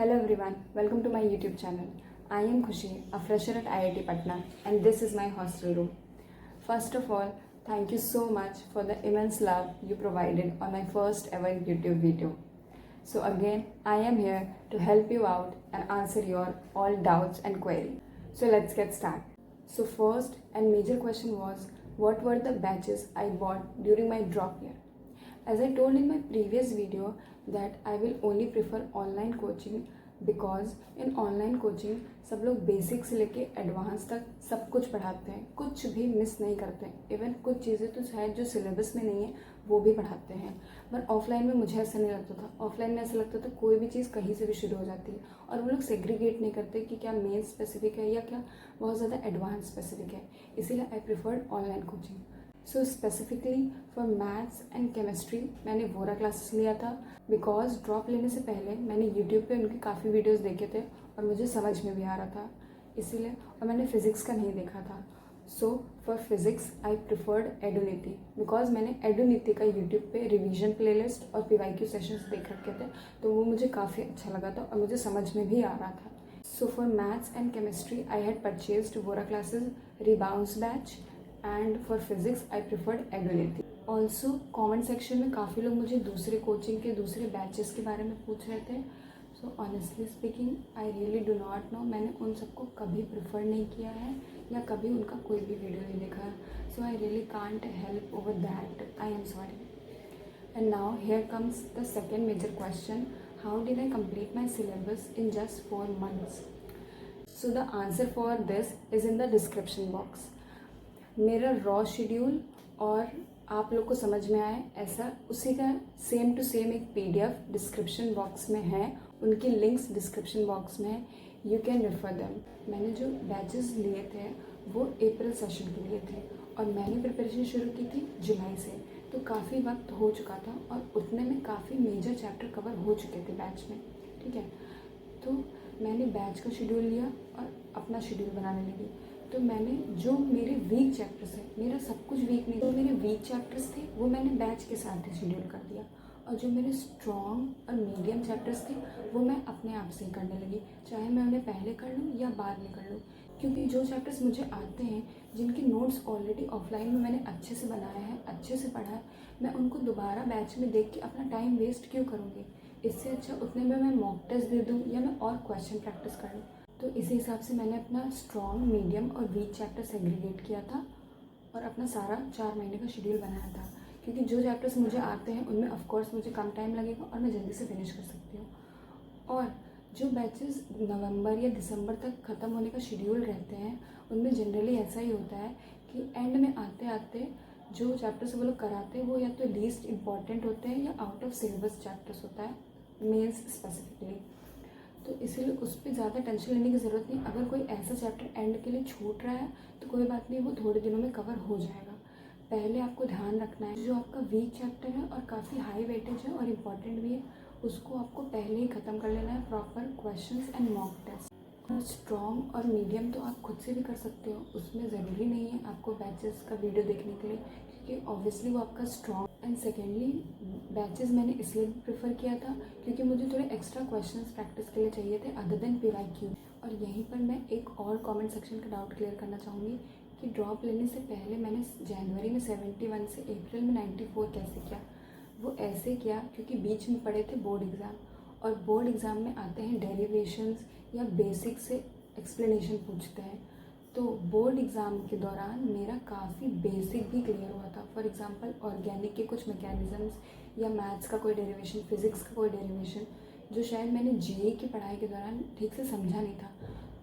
Hello everyone, welcome to my YouTube channel. I am Khushi, a fresher at IIT Patna, and this is my hostel room. First of all, thank you so much for the immense love you provided on my first ever YouTube video. So again, I am here to help you out and answer your all doubts and queries. So let's get started. So first and major question was, what were the batches I bought during my drop year? As I told in my previous video that I will only prefer online coaching because in online coaching सब लोग basic से लेके advance तक सब कुछ पढ़ाते हैं, कुछ भी मिस नहीं करते हैं। इवन कुछ चीज़ें तो शायद जो सिलेबस में नहीं है वो भी पढ़ाते हैं। बट ऑफलाइन में मुझे ऐसा नहीं लगता था। ऑफलाइन में ऐसा लगता था कोई भी चीज़ कहीं से भी शुरू हो जाती है और वो लोग सेग्रीगेट नहीं करते कि क्या मेन स्पेसिफिक है या क्या बहुत ज़्यादा एडवांस स्पेसिफिक है। इसीलिए I preferred online coaching. So specifically for maths and chemistry मैंने वोरा क्लासेस लिया था बिकॉज ड्रॉप लेने से पहले मैंने यूट्यूब पे उनके काफ़ी वीडियोस देखे थे और मुझे समझ में भी आ रहा था इसीलिए। और मैंने फ़िज़िक्स का नहीं देखा था। So for physics I preferred Eduniti because मैंने एडुनीति का यूट्यूब पे रिवीजन प्लेलिस्ट और PYQ सेशंस देख रखे थे तो वो मुझे काफ़ी अच्छा लगा था और मुझे समझ में भी आ रहा था। So for maths and chemistry I had purchased Vora classes rebounce batch and for physics I preferred Eduniti. Also comment section में काफ़ी लोग मुझे दूसरे कोचिंग के दूसरे बैचेस के बारे में पूछ रहे थे। So honestly speaking I really do not know, मैंने उन सबको कभी प्रिफर नहीं किया है या कभी उनका कोई भी वीडियो नहीं देखा है। So I really can't help over that, I am sorry. And now here comes the second major question, how did I complete my syllabus in just 4 months? So the answer for this is in the description box. मेरा raw schedule और आप लोग को समझ में आए ऐसा उसी का सेम टू सेम एक PDF डिस्क्रिप्शन बॉक्स में है, उनके लिंक्स डिस्क्रिप्शन बॉक्स में है, यू कैन रेफर देम। मैंने जो बैचेस लिए थे वो अप्रैल सेशन के लिए थे और मैंने प्रिपरेशन शुरू की थी जुलाई से, तो काफ़ी वक्त हो चुका था और उतने में काफ़ी मेजर चैप्टर कवर हो चुके थे बैच में, ठीक है। तो मैंने बैच का शेड्यूल लिया और अपना शेड्यूल बनाने लगी। तो मैंने जो मेरे वीक चैप्टर्स है, मेरा सब कुछ वीक नहीं, तो मेरे वीक चैप्टर्स थे वो मैंने बैच के साथ ही शेड्यूल कर दिया और जो मेरे स्ट्रॉन्ग और मीडियम चैप्टर्स थे वो मैं अपने आप से ही करने लगी, चाहे मैं उन्हें पहले कर लूँ या बाद में कर लूँ। क्योंकि जो चैप्टर्स मुझे आते हैं, जिनके नोट्स ऑलरेडी ऑफलाइन में मैंने अच्छे से बनाया है, अच्छे से पढ़ा है, मैं उनको दोबारा बैच में देख के अपना टाइम वेस्ट क्यों करूँगी। इससे अच्छा उतने में मैं मॉक टेस्ट दे दूँ या मैं और क्वेश्चन प्रैक्टिस कर लूँ। तो इसी हिसाब से मैंने अपना स्ट्रॉन्ग, मीडियम और वीक चैप्टर सेग्रीगेट किया था और अपना सारा 4 महीने का शेड्यूल बनाया था। क्योंकि जो चैप्टर्स मुझे आते हैं उनमें ऑफकोर्स मुझे कम टाइम लगेगा और मैं जल्दी से फिनिश कर सकती हूँ। और जो बैचेस नवंबर या दिसंबर तक ख़त्म होने का शेड्यूल रहते हैं उनमें जनरली ऐसा ही होता है कि एंड में आते आते जो चैप्टर्स वो लोग कराते हैं वो या तो लीस्ट इम्पॉर्टेंट होते हैं या आउट ऑफ सिलेबस चैप्टर्स होता है, मेंस स्पेसिफिकली। तो इसीलिए उस पर ज़्यादा टेंशन लेने की ज़रूरत नहीं। अगर कोई ऐसा चैप्टर एंड के लिए छूट रहा है तो कोई बात नहीं, वो थोड़े दिनों में कवर हो जाएगा। पहले आपको ध्यान रखना है जो आपका वीक चैप्टर है और काफ़ी हाई वेटेज है और इम्पॉर्टेंट भी है, उसको आपको पहले ही ख़त्म कर लेना है, proper questions and mock test. और स्ट्रॉन्ग और मीडियम तो आप खुद से भी कर सकते हो, उसमें ज़रूरी नहीं है आपको बैचेस का वीडियो देखने के लिए, क्योंकि ऑब्वियसली वो आपका स्ट्रॉन्ग। एंड सेकेंडली बैचेस मैंने इसलिए भी प्रेफर किया था क्योंकि मुझे थोड़े एक्स्ट्रा क्वेश्चंस प्रैक्टिस के लिए चाहिए थे अदर देन PYQ। और यहीं पर मैं एक और कमेंट सेक्शन का डाउट क्लियर करना चाहूँगी कि ड्रॉप लेने से पहले मैंने जनवरी में 71 से अप्रैल में 94 कैसे किया। वो ऐसे किया क्योंकि बीच में पड़े थे बोर्ड एग्ज़ाम और बोर्ड एग्ज़ाम में आते हैं डेरिवेशंस या बेसिक से एक्सप्लेनेशन पूछते हैं। तो बोर्ड एग्ज़ाम के दौरान मेरा काफ़ी बेसिक भी क्लियर हुआ था। फॉर एग्जांपल ऑर्गेनिक के कुछ मैकेनिज़म्स या मैथ्स का कोई डेरिवेशन, फिज़िक्स का कोई डेरिवेशन जो शायद मैंने JEE की पढ़ाई के दौरान ठीक से समझा नहीं था,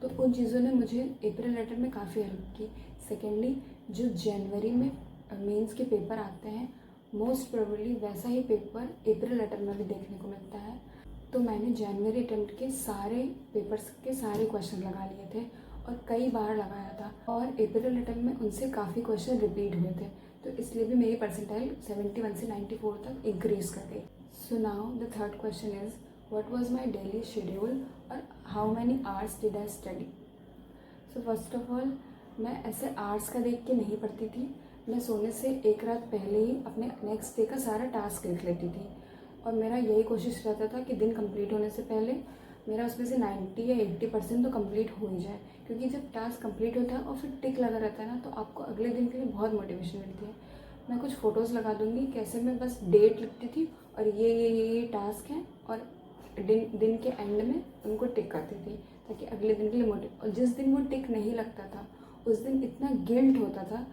तो उन चीज़ों ने मुझे अप्रैल लेटर में काफ़ी हेल्प की। सेकेंडली जो जनवरी में मेंस के पेपर आते हैं मोस्ट प्रोबेबली वैसा ही पेपर अप्रैल लेटर में भी देखने को मिलता है। तो मैंने जनवरी अटेम्प्ट के सारे पेपर्स के सारे क्वेश्चन लगा लिए थे और कई बार लगाया था और अप्रैल अटेम्प्ट में उनसे काफ़ी क्वेश्चन रिपीट हुए थे, तो इसलिए भी मेरी परसेंटाइल 71 से 94 तक इंक्रीज़ कर गई। So now the third question is what was my daily schedule और how many hours did I study. So first of all मैं ऐसे आवर्स का देख के नहीं पढ़ती थी, मैं सोने से एक रात पहले ही अपने नेक्स्ट डे का सारा टास्क लिख लेती थी और मेरा यही कोशिश रहता था कि दिन कंप्लीट होने से पहले मेरा उसमें से 90 या 80% तो कंप्लीट हो ही जाए, क्योंकि जब टास्क कंप्लीट होता है और फिर टिक लगा रहता है ना, तो आपको अगले दिन के लिए बहुत मोटिवेशन मिलती है। मैं कुछ फ़ोटोज़ लगा दूँगी कैसे मैं बस डेट लिखती थी और ये टास्क है, और दिन के एंड में उनको टिक करती थी, ताकि अगले दिन के लिए मोटिव। और जिस दिन वो टिक नहीं लगता था उस दिन इतना गिल्ट होता था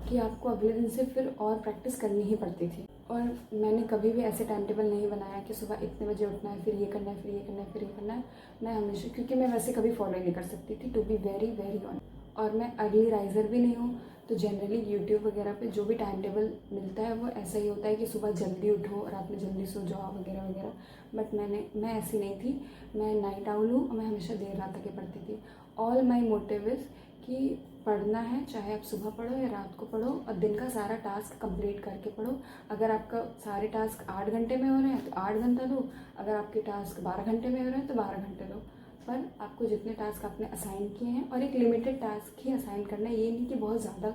कि आपको अगले दिन से फिर और प्रैक्टिस करनी ही पड़ती थी। और मैंने कभी भी ऐसे टाइम टेबल नहीं बनाया कि सुबह इतने बजे उठना है, फिर ये करना है, फिर ये करना है, फिर ये करना है। मैं हमेशा, क्योंकि मैं वैसे कभी फॉलो नहीं कर सकती थी, to be very very honest. और मैं अर्ली राइज़र भी नहीं हूँ, तो जनरली यूट्यूब वगैरह पे जो भी टाइम टेबल मिलता है वो ऐसा ही होता है कि सुबह जल्दी उठो, रात में जल्दी सो जाओ वगैरह वगैरह। बट मैं ऐसी नहीं थी, मैं नाइट आउल हूँ और मैं हमेशा देर रात तक के पढ़ती थी। ऑल माई मोटिव इज़ कि पढ़ना है, चाहे आप सुबह पढ़ो या रात को पढ़ो, और दिन का सारा टास्क कंप्लीट करके पढ़ो। अगर आपका सारे टास्क 8 घंटे में हो रहे हैं तो 8 घंटा दो, अगर आपके टास्क 12 घंटे में हो रहे हैं तो 12 घंटे दो। पर आपको जितने टास्क आपने असाइन किए हैं, और एक लिमिटेड टास्क ही असाइन करना है, ये नहीं कि बहुत ज़्यादा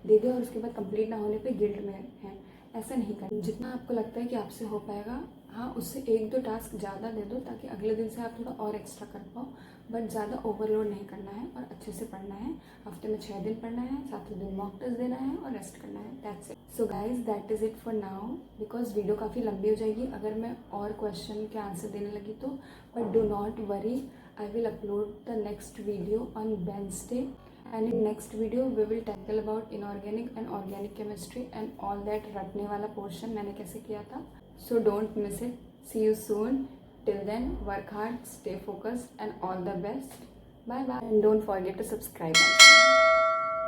दे दे और उसके बाद कंप्लीट ना होने पे गिल्ट में है, ऐसा नहीं करना। जितना आपको लगता है कि आपसे हो पाएगा, हाँ, उससे 1-2 टास्क ज़्यादा दे दो, ताकि अगले दिन से आप थोड़ा और एक्स्ट्रा कर पाओ। बट ज़्यादा ओवरलोड नहीं करना है और अच्छे से पढ़ना है। हफ्ते में 6 दिन पढ़ना है, 7वें दिन मॉक टेस्ट देना है और रेस्ट करना है। That's it. So guys, that is it for now, because video काफ़ी लंबी हो जाएगी अगर मैं और क्वेश्चन के आंसर देने लगी तो। But do not worry, I will upload the next video on Wednesday, and in next video we will tackle about inorganic and organic chemistry and all that रटने वाला portion मैंने कैसे किया था. So don't miss it. See you soon. Till then, work hard, stay focused, and all the best. Bye bye, and don't forget to subscribe.